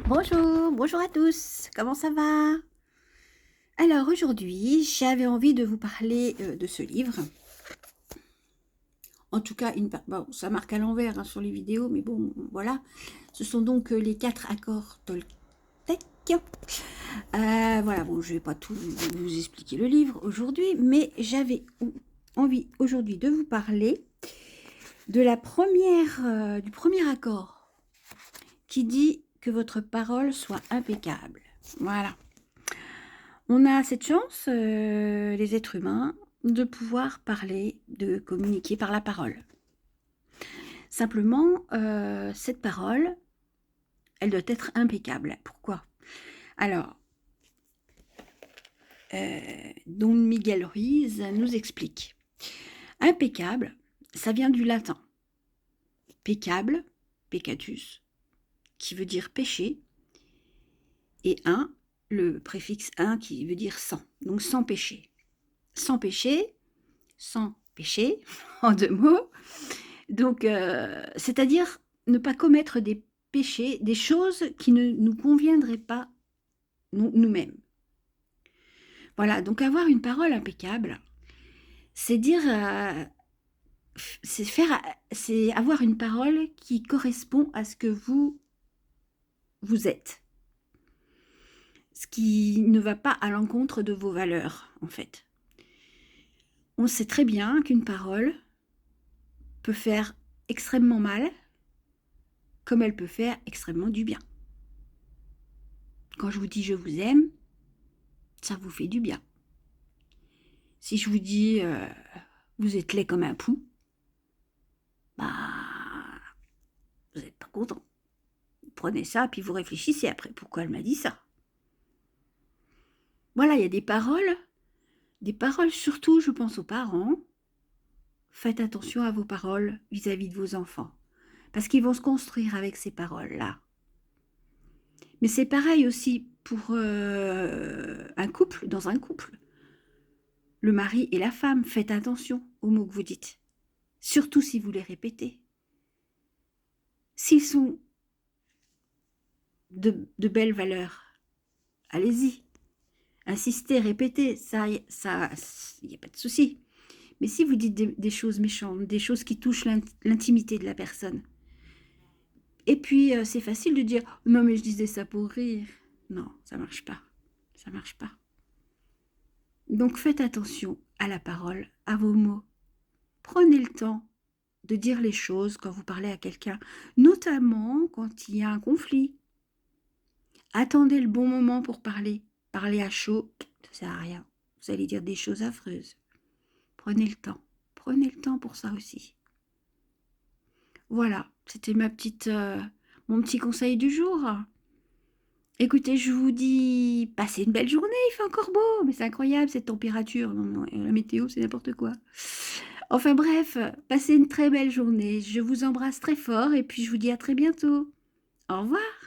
Bonjour, bonjour à tous, comment ça va? Alors aujourd'hui, j'avais envie de vous parler de ce livre. En tout cas, bon, ça marque à l'envers hein, sur les vidéos, mais bon, voilà. Ce sont donc les 4 accords Toltec. Voilà, bon, je ne vais pas tout vous expliquer le livre aujourd'hui, mais j'avais envie aujourd'hui de vous parler de du premier accord qui dit que votre parole soit impeccable. Voilà. On a cette chance, les êtres humains, de pouvoir parler, de communiquer par la parole. Simplement, cette parole, elle doit être impeccable. Pourquoi? Alors, Don Miguel Ruiz nous explique. Impeccable, ça vient du latin. Peccable, peccatus, qui veut dire péché, et un, le préfixe un qui veut dire sans, donc sans péché. Sans péché, en 2 mots. Donc, c'est-à-dire ne pas commettre des péchés, des choses qui ne nous conviendraient pas nous-mêmes. Voilà, donc avoir une parole impeccable, c'est dire, c'est avoir une parole qui correspond à ce que vous êtes. Ce qui ne va pas à l'encontre de vos valeurs, en fait. On sait très bien qu'une parole peut faire extrêmement mal, comme elle peut faire extrêmement du bien. Quand je vous dis je vous aime, ça vous fait du bien. Si je vous dis vous êtes laid comme un pou, bah vous n'êtes pas content. Vous prenez ça puis vous réfléchissez après pourquoi elle m'a dit ça. Voilà, il y a des paroles surtout, je pense aux parents. Faites attention à vos paroles vis-à-vis de vos enfants, parce qu'ils vont se construire avec ces paroles-là. Mais c'est pareil aussi pour un couple, dans un couple. Le mari et la femme, faites attention aux mots que vous dites, surtout si vous les répétez. S'ils sont de belles valeurs, allez-y, insistez, répétez, ça, il n'y a pas de souci. Mais si vous dites des choses méchantes, des choses qui touchent l'intimité de la personne, et puis c'est facile de dire « Non mais je disais ça pour rire ». Non, ça marche pas, ça marche pas. Donc faites attention à la parole, à vos mots. Prenez le temps de dire les choses quand vous parlez à quelqu'un, notamment quand il y a un conflit. Attendez le bon moment pour parler. Parler à chaud, ça sert à rien. Vous allez dire des choses affreuses. Prenez le temps. Prenez le temps pour ça aussi. Voilà, c'était mon petit conseil du jour. Écoutez, je vous dis, passez une belle journée, il fait encore beau, mais c'est incroyable cette température. Non, la météo, c'est n'importe quoi. Enfin bref, passez une très belle journée. Je vous embrasse très fort et puis je vous dis à très bientôt. Au revoir.